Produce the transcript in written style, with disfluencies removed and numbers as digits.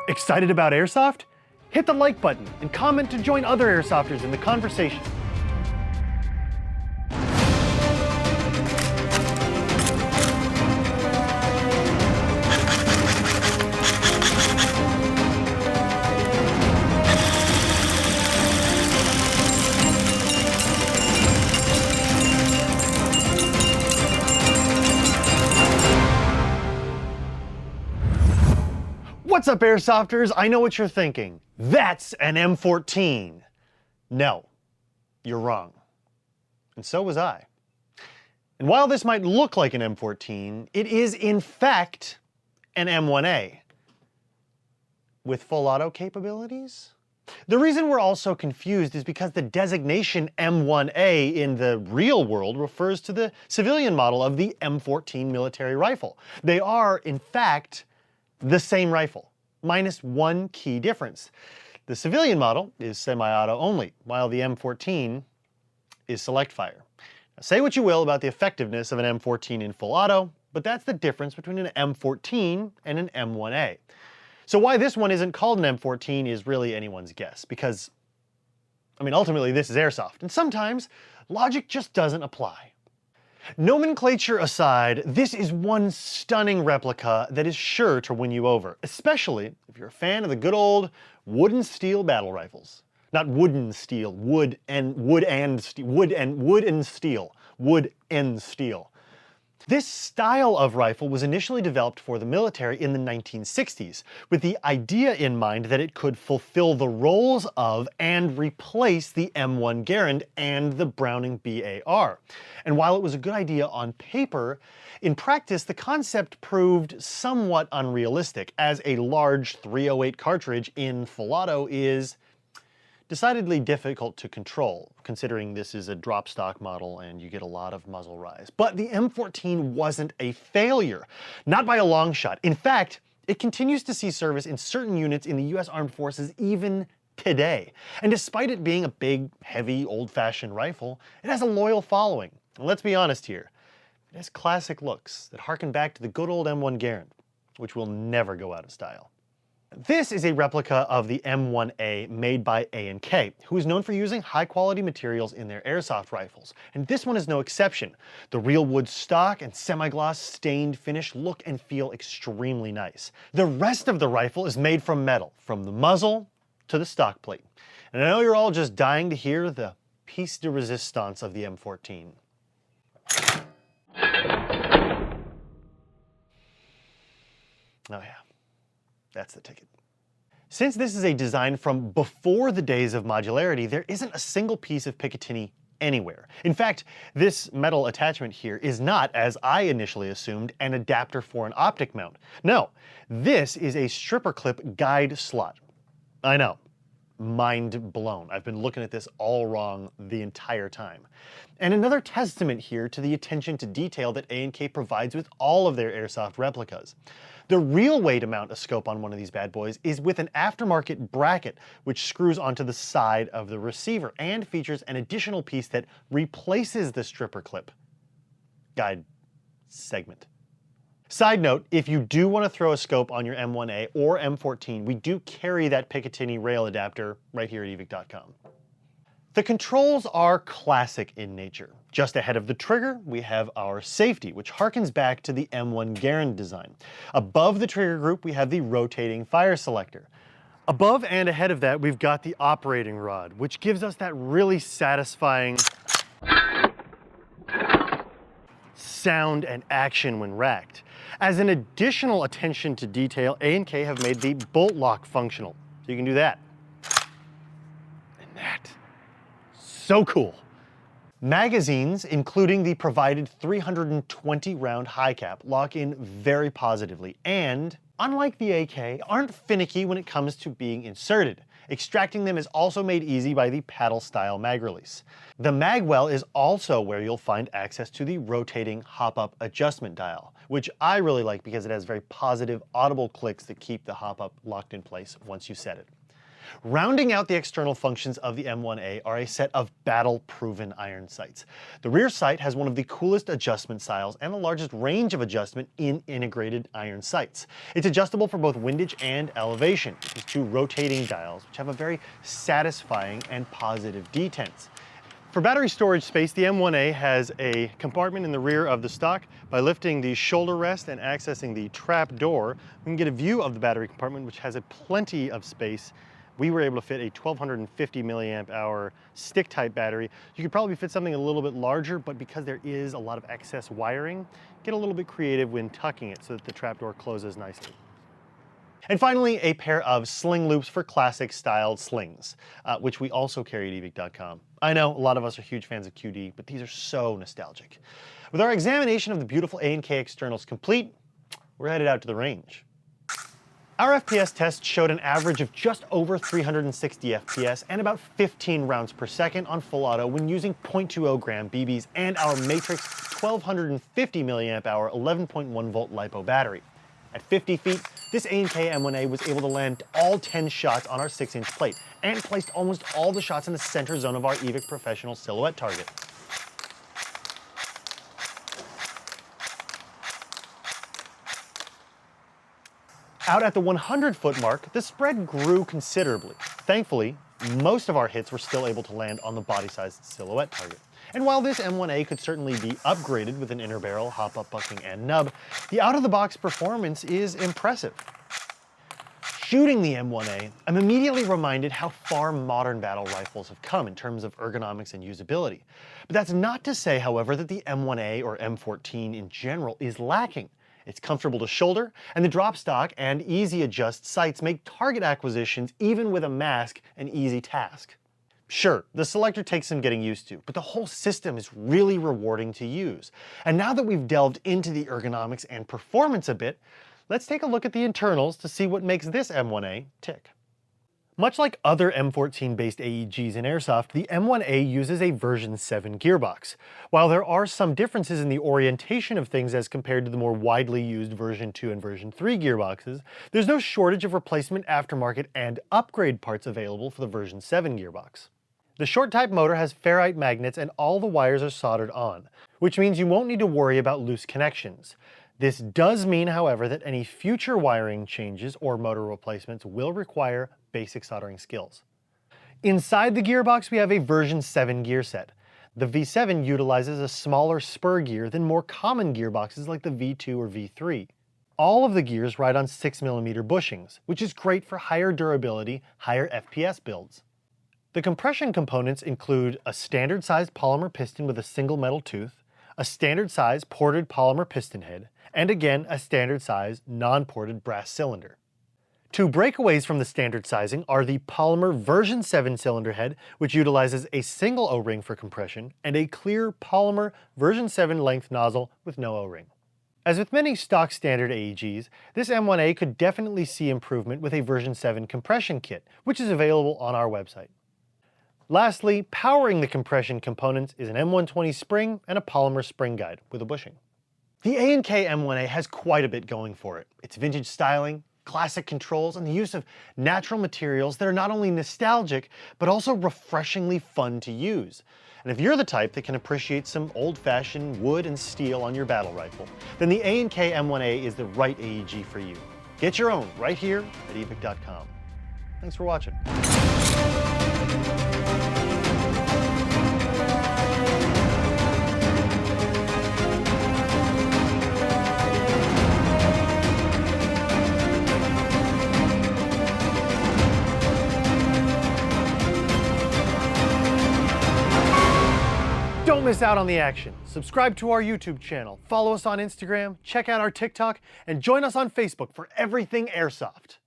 Excited about Airsoft? Hit the like button and comment to join other Airsofters in the conversation. What's up, Airsofters? I know what you're thinking. That's an M14. No, you're wrong. And so was I. And while this might look like an M14, it is in fact an M1A with full auto capabilities. The reason we're all so confused is because the designation M1A in the real world refers to the civilian model of the M14 military rifle. They are, in fact, the same rifle, minus one key difference. The civilian model is semi-auto only, while the M14 is select fire. Now, say what you will about the effectiveness of an M14 in full auto, but that's the difference between an M14 and an M1A. So why this one isn't called an M14 is really anyone's guess, because, ultimately this is Airsoft, and sometimes logic just doesn't apply. Nomenclature aside, this is one stunning replica that is sure to win you over, especially if you're a fan of the good old wood and steel battle rifles. Not wooden steel, wood and steel. This style of rifle was initially developed for the military in the 1960s, with the idea in mind that it could fulfill the roles of and replace the M1 Garand and the Browning BAR. And while it was a good idea on paper, in practice the concept proved somewhat unrealistic, as a large .308 cartridge in full auto is decidedly difficult to control, considering this is a drop stock model and you get a lot of muzzle rise. But the M14 wasn't a failure, not by a long shot. In fact, it continues to see service in certain units in the US Armed Forces even today. And despite it being a big, heavy, old-fashioned rifle, it has a loyal following. And let's be honest here, it has classic looks that harken back to the good old M1 Garand, which will never go out of style. This is a replica of the M1A made by A&K, who is known for using high-quality materials in their airsoft rifles, and this one is no exception. The real wood stock and semi-gloss stained finish look and feel extremely nice. The rest of the rifle is made from metal, from the muzzle to the stock plate. And I know you're all just dying to hear the piece de resistance of the M14. Oh yeah. That's the ticket. Since this is a design from before the days of modularity, there isn't a single piece of Picatinny anywhere. In fact, this metal attachment here is not, as I initially assumed, an adapter for an optic mount. No, this is a stripper clip guide slot. I know, mind blown. I've been looking at this all wrong the entire time. And another testament here to the attention to detail that A&K provides with all of their airsoft replicas. The real way to mount a scope on one of these bad boys is with an aftermarket bracket, which screws onto the side of the receiver and features an additional piece that replaces the stripper clip guide segment. Side note, if you do want to throw a scope on your M1A or M14, we do carry that Picatinny rail adapter right here at Evike.com. The controls are classic in nature. Just ahead of the trigger, we have our safety, which harkens back to the M1 Garand design. Above the trigger group, we have the rotating fire selector. Above and ahead of that, we've got the operating rod, which gives us that really satisfying sound and action when racked. As an additional attention to detail, A&K have made the bolt lock functional, so you can do that. And that. So cool. Magazines, including the provided 320 round high cap, lock in very positively and, unlike the AK, aren't finicky when it comes to being inserted. Extracting them is also made easy by the paddle style mag release. The mag well is also where you'll find access to the rotating hop-up adjustment dial, which I really like because it has very positive audible clicks that keep the hop-up locked in place once you set it. Rounding out the external functions of the M1A are a set of battle-proven iron sights. The rear sight has one of the coolest adjustment styles and the largest range of adjustment in integrated iron sights. It's adjustable for both windage and elevation, with two rotating dials, which have a very satisfying and positive detents. For battery storage space, the M1A has a compartment in the rear of the stock. By lifting the shoulder rest and accessing the trap door, we can get a view of the battery compartment, which has plenty of space. We were able to fit a 1250 milliamp hour stick type battery. You could probably fit something a little bit larger, but because there is a lot of excess wiring, get a little bit creative when tucking it so that the trapdoor closes nicely. And finally, a pair of sling loops for classic styled slings, which we also carry at Evike.com. I know a lot of us are huge fans of QD, but these are so nostalgic. With our examination of the beautiful A&K externals complete, we're headed out to the range. Our FPS test showed an average of just over 360 FPS and about 15 rounds per second on full auto when using 0.20 gram BBs and our Matrix 1250 milliamp hour 11.1 volt LiPo battery. At 50 feet, this A&K M1A was able to land all 10 shots on our 6-inch plate and placed almost all the shots in the center zone of our Evike Professional silhouette target. Out at the 100-foot mark, the spread grew considerably. Thankfully, most of our hits were still able to land on the body-sized silhouette target. And while this M1A could certainly be upgraded with an inner barrel, hop-up bucking, and nub, the out-of-the-box performance is impressive. Shooting the M1A, I'm immediately reminded how far modern battle rifles have come in terms of ergonomics and usability. But that's not to say, however, that the M1A or M14 in general is lacking. It's comfortable to shoulder, and the drop stock and easy adjust sights make target acquisitions, even with a mask, an easy task. Sure, the selector takes some getting used to, but the whole system is really rewarding to use. And now that we've delved into the ergonomics and performance a bit, let's take a look at the internals to see what makes this M1A tick. Much like other M14-based AEGs in Airsoft, the M1A uses a version 7 gearbox. While there are some differences in the orientation of things as compared to the more widely used version 2 and version 3 gearboxes, there's no shortage of replacement aftermarket and upgrade parts available for the version 7 gearbox. The short type motor has ferrite magnets and all the wires are soldered on, which means you won't need to worry about loose connections. This does mean, however, that any future wiring changes or motor replacements will require basic soldering skills. Inside the gearbox, we have a version 7 gear set. The V7 utilizes a smaller spur gear than more common gearboxes like the V2 or V3. All of the gears ride on 6mm bushings, which is great for higher durability, higher FPS builds. The compression components include a standard-sized polymer piston with a single metal tooth, a standard-sized ported polymer piston head, and again a standard-sized non-ported brass cylinder. Two breakaways from the standard sizing are the polymer version 7 cylinder head, which utilizes a single O-ring for compression, and a clear polymer version 7 length nozzle with no O-ring. As with many stock standard AEGs, this M1A could definitely see improvement with a version 7 compression kit, which is available on our website. Lastly, powering the compression components is an M120 spring and a polymer spring guide with a bushing. The A&K M1A has quite a bit going for it. Its vintage styling, classic controls, and the use of natural materials that are not only nostalgic, but also refreshingly fun to use. And if you're the type that can appreciate some old-fashioned wood and steel on your battle rifle, then the A&K M1A is the right AEG for you. Get your own right here at Evike.com. Thanks for watching. Don't miss out on the action. Subscribe to our YouTube channel, follow us on Instagram, check out our TikTok, and join us on Facebook for everything Airsoft.